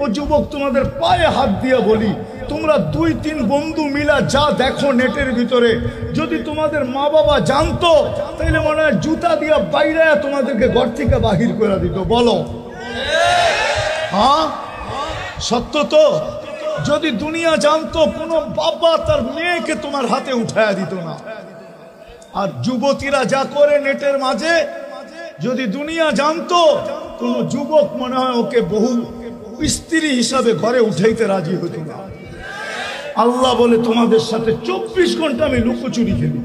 ও যুবক, তোমাদের পায়ে হাত দিয়ে বলি, তোমরা 2-3 বন্ধু মিলা যা দেখো নেটের ভিতরে, যদি তোমাদের মা বাবা জানতো তাইলে মনে হয় জুতা দিয়া বাইরে তোমাদেরকে ঘর থেকে বাহির করে দিত। বলো হ্যাঁ, সত্য তো? যদি দুনিয়া জানতো, কোনো বাবা তার মেয়েকে তোমার হাতে উঠায়া দিত না। আর যুবতীরা যা করে নেটের মাঝে, যদি দুনিয়া জানতো, কোন যুবক মনে হয় ওকে বহু স্ত্রী হিসাবে ঘরে উঠাইতে রাজি হতো না। আল্লাহ বলে, তোমাদের সাথে 24 ঘন্টা আমি লুকোচুরি খেলি।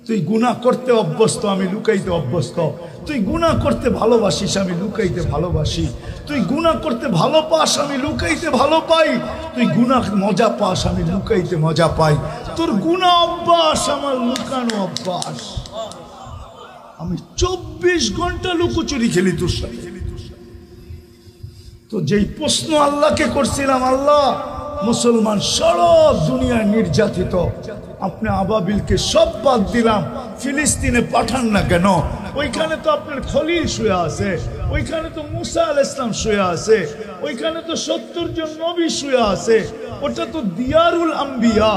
তুই গুনাহ করতে অভ্যস্ত, আমি লুকাইতে অভ্যস্ত। তুই গুনাহ করতে ভালোবাসিস, আমি লুকাইতে ভালোবাসি। তুই গুনাহ করতে ভালো পাস, আমি লুকাইতে ভালো পাই। তুই গুনাহ মজা পাস, আমি লুকাইতে মজা পাই। তোর গুনাহ অভ্যাস, আমার লুকানো অভ্যাস। আমি 24 ঘন্টা লুকোচুরি খেলি তোর সাথে। তো যেই প্রশ্ন আল্লাহকে করছিলাম, আল্লাহ মুসলমান সারা দুনিয়ায় নির্যাতিত, আপনি আবাবিলকে সব বাদ দিলাম, ফিলিস্তিনে পাঠান না কেন? ওইখানে তো আপনার খলিল শুয়ে আছে, ওইখানে তো মুসা আলাইহিস সালাম শুয়ে আছে, ওইখানে তো 70 জন নবী শুয়ে আছে। ওটা তো দিয়ারুল আম্বিয়া,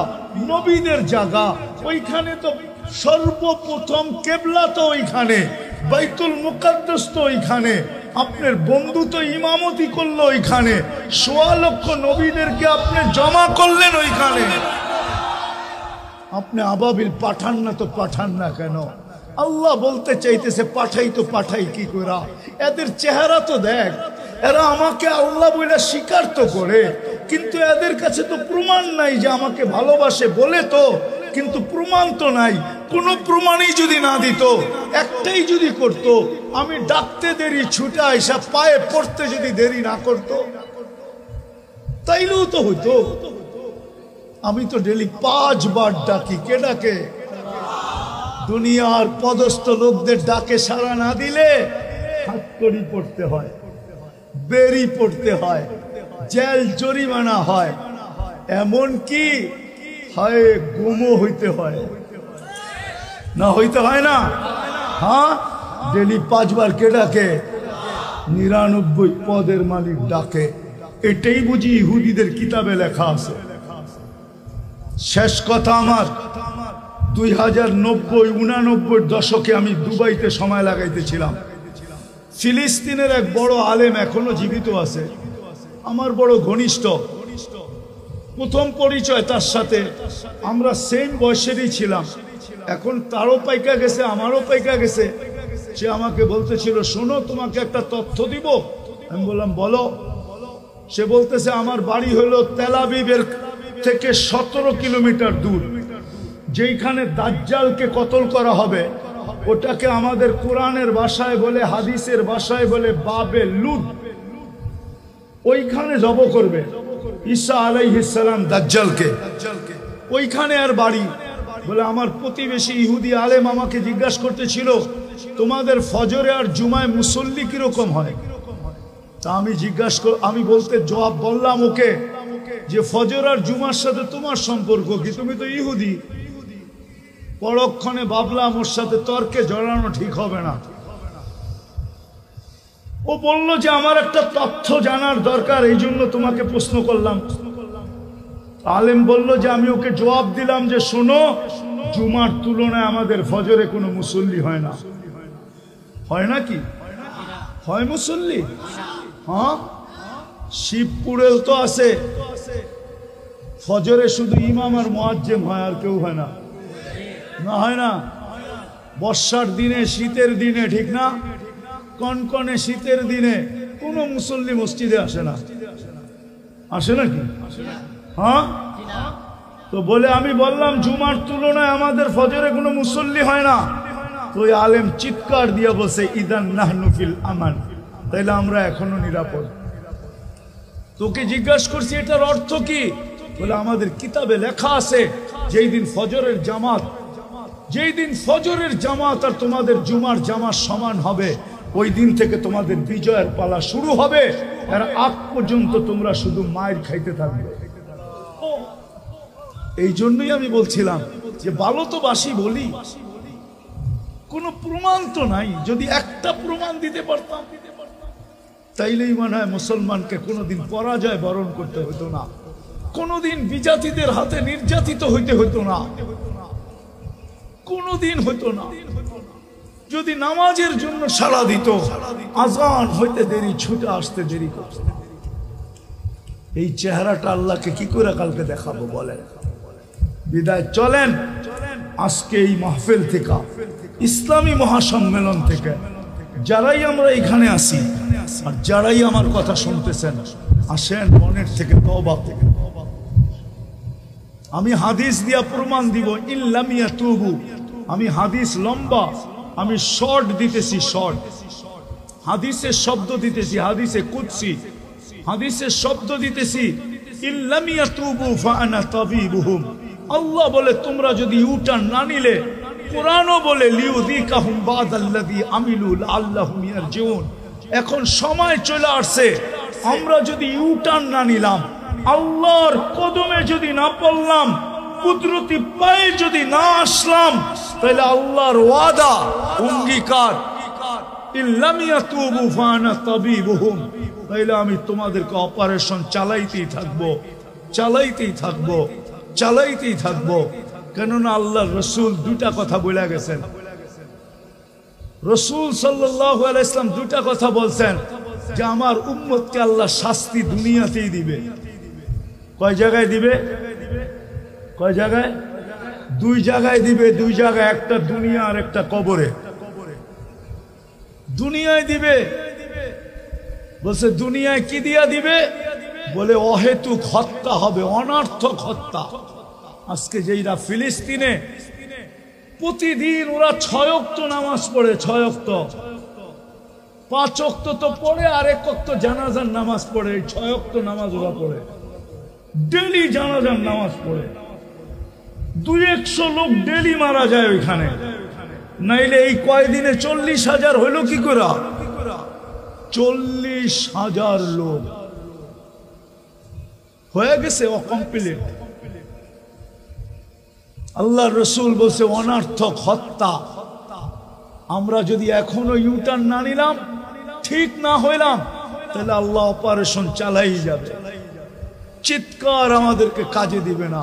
নবীদের জায়গা। ওইখানে তো সর্বপ্রথম কেবলা তো ওইখানে, বাইতুল মুকাদ্দাস তো ওইখানে। আপনার বন্ধু তো ইমামতি করলো ওইখানে, 1.25 লক্ষ নবীদেরকে আপনি জমা করলেন ওইখানে। আপনি আবাবিল পাঠান না তো পাঠান না কেন? আল্লাহ বলতে চাইতেছে, পাঠাই তো পাঠাই কি করা? এদের চেহারা তো দেখ, এরা আমাকে আল্লাহ বলে স্বীকার তো করে, কিন্তু এদের কাছে তো প্রমাণ নাই যে আমাকে ভালোবাসে বলে তো, কিন্তু প্রমাণ তো নাই। কোনো প্রমাণই যদি না দিত, একটাই যদি করত, আমি ডাকতে দেরি ছুটে আইসা পায়ে পড়তে যদি দেরি না করত, তাইলেও তো হইতো। আমি তো ডেলি 5 বার ডাকি। কে ডাকে? দুনিয়ার পদস্থ লোকদের ডাকে সাড়া না দিলে হাত কড়ি পড়তে হয়, বেরি পড়তে হয়, জেল জরিমানা হয়, এমন কি হয় গুমও হইতে হয়। না হইতে হয় না? হ্যাঁ, ডেলি 5 বার কে ডাকে? 99 পদের মালিক ডাকে। এটাই বুঝি ইহুদিদের কিতাবে লেখা আছে। শেষ কথা আমার, 2090-99 দশকে আমি দুবাইতে সময় লাগাইতেছিলাম। ফিলিস্তিনের এক বড় আলেম এখনো জীবিত আছে, আমার বড় ঘনিষ্ঠ। প্রথম পরিচয় তার সাথে, আমরা সেম বয়সেরই ছিলাম। এখন তারও পাইকা গেছে, আমারও পাইকা গেছে। সে আমাকে বলতেছিল, শোনো তোমাকে একটা তথ্য দিব। আমি বললাম বলো। সে বলতেছে, আমার বাড়ি হলো তেল আবিবের থেকে 17 কিলোমিটার দূর। যেইখানে দাজ্জালকে কতল করা হবে, ওটাকে আমাদের কোরআনের ভাষায় বলে, হাদিসের ভাষায় বলে বাবে লুদ। ওইখানে জব করবে ঈসা আলাইহিস সালাম দাজ্জালকে, ওইখানে আর বাড়ি। বলে আমার প্রতিবেশী ইহুদি আলেম আমাকে জিজ্ঞাসা করতেছিল, তোমাদের ফজরে আর জুমায় মুসল্লি কিরকম হয়? তা আমি বলতে জবাব বললাম ওকে যে ফজর আর জুমার সাথে তোমার সম্পর্ক কি? তুমি তো ইহুদি। পরক্ষণে ভাবলাম ওর সাথে তর্কে জড়ানো ঠিক হবে না। ও বলল যে আমার একটা তথ্য জানার দরকার, এই জন্য তোমাকে প্রশ্ন করলাম। আলেম বলল যে, আমি ওকে জবাব দিলাম যে শোনো, জুমার তুলনায় আমাদের ফজরে কোনো মুসল্লি হয় না। হয় নাকি? হয় মুসল্লি? হ্যাঁ, শিবপুরেও তো আছে, ফজরে শুধু ইমাম আর মুয়াজ্জিম হয়, আর কেউ হয় না। না হয় না? বর্ষার দিনে, শীতের দিনে, ঠিক না? কনকনে শীতের দিনে কোনো মুসল্লি মসজিদে আসে না। আসে নাকি? হ্যাঁ। তো বলে আমি বললাম জুমার তুলনায় আমাদের ফজরে কোনো মুসল্লি হয় না। তো ওই আলেম চিৎকার দিয়ে বসে, ইদান নাহনু ফিল আমান, তাইলে আমরা এখনো নিরাপদ। তোকে জিজ্ঞাসা করছি এটার অর্থ কি? বলে আমাদের কিতাবে লেখা আছে, যেই দিন ফজরের জামাত আর তোমাদের জুমার জামাত সমান হবে, ওই দিন থেকে তোমাদের বিজয়ের পালা শুরু হবে। এর আগ পর্যন্ত তোমরা শুধু মায়ের খাইতে থাকবে। এই জন্যই আমি বলছিলাম যে ভালো তো বাসি বলি, কোনো প্রমাণ তো নাই। যদি একটা প্রমাণ দিতে পারতাম তাইলেই মনে হয় মুসলমানকে কোনোদিন পরাজয় বরণ করতে হতো না, কোনোদিন বিজাতিদের হাতে নির্যাতিত হইতে হতো না, কোনোদিন হতো না। যদি নামাজের জন্য সাড়া দিত, আজান হইতে দেরি, ছুটে আসতে দেরি করত। এই চেহারাটা আল্লাহকে কি করে কালকে দেখাবো বলেন? বিদায় চলেন আজকে এই মাহফিল থেকে, ইসলামী মহাসম্মেলন থেকে, যারাই আমরা এখানে আসি আর যারাই আমার কথা শুনতেছেন, আসেন মনের থেকে তওবা থেকে। আমি হাদিস দিয়া প্রমাণ দিব, ইল্লাম ইয়াতুবু। আমি হাদিস লম্বা, আমি শর্ট দিতেছি, শর্ট হাদিসের শব্দ দিতেছি, হাদিসে কুদসি, হাদিসের শব্দ দিতেছি। ইল্লাম ইয়াতুবু ফাআনা তাবিবুহুম। আল্লাহ বলে তোমরা যদি ইউটার্ন না নিলে, কোরআনও বলে লিউযিকাহুম বাদাল্লাযী আমিলু লাআল্লাহুম ইয়ারজিউন। এখন সময় চলে আসছে, আমরা যদি ইউটার্ন না নিলাম, আল্লাহর কদমে যদি না পড়লাম, কুদরতি পায়ে যদি না আসলাম, তাহলে আল্লাহর ওয়াদা, অঙ্গীকার, ইল্লাম ইয়াতুবু ফাআনা তাবিবুহুম, তাহলে আমি তোমাদেরকে অপারেশন চালাইতেই থাকবো, চালাইতেই থাকবো, চালাইতেই থাকবো। কেননা আল্লাহর রসুল দুটা কথা বলে গেছেন। রসুল সাল্লাল্লাহু আলাইহি ওয়াসাল্লাম দুটা কথা বলছেন যে আমার উম্মতকে আল্লাহ শাস্তি দুনিয়াতেই দিবে। কয় জায়গায় দিবে? কয় জায়গায়? দুই জায়গায় দিবে, দুই জায়গায়, একটা দুনিয়া আর একটা কবরে। দুনিয়ায় দিবে, বলছে দুনিয়ায় কি দিয়া দিবে? বলে অহেতুক হত্যা হবে, অনর্থক হত্যা। আজকে যেইরা ফিলিস্তিনে প্রতিদিন ওরা 6 ওয়াক্ত নামাজ পড়ে, 6 ওয়াক্ত, 5 ওয়াক্ত তো পড়ে, আর 1 ওয়াক্ত জানাজার নামাজ পড়ে। 6 ওয়াক্ত নামাজ ওরা পড়ে, ডেলি জানাজার নামাজ পড়ে। 200 লোক ডেলি মারা যায় ওইখানে, নাইলে এই কয়দিনে 40,000 হইল কি করে? 40,000 লোক হয়ে গেছে অকমপ্লিট। আল্লাহ রসুল বলছে অনর্থক হত্যা। আমরা যদি এখনো ইউটার্ন না নিলাম, ঠিক না হইলাম, তাহলে আল্লাহ অপারেশন চালাই যাবে। চিৎকার আমাদেরকে কাজে দিবে না।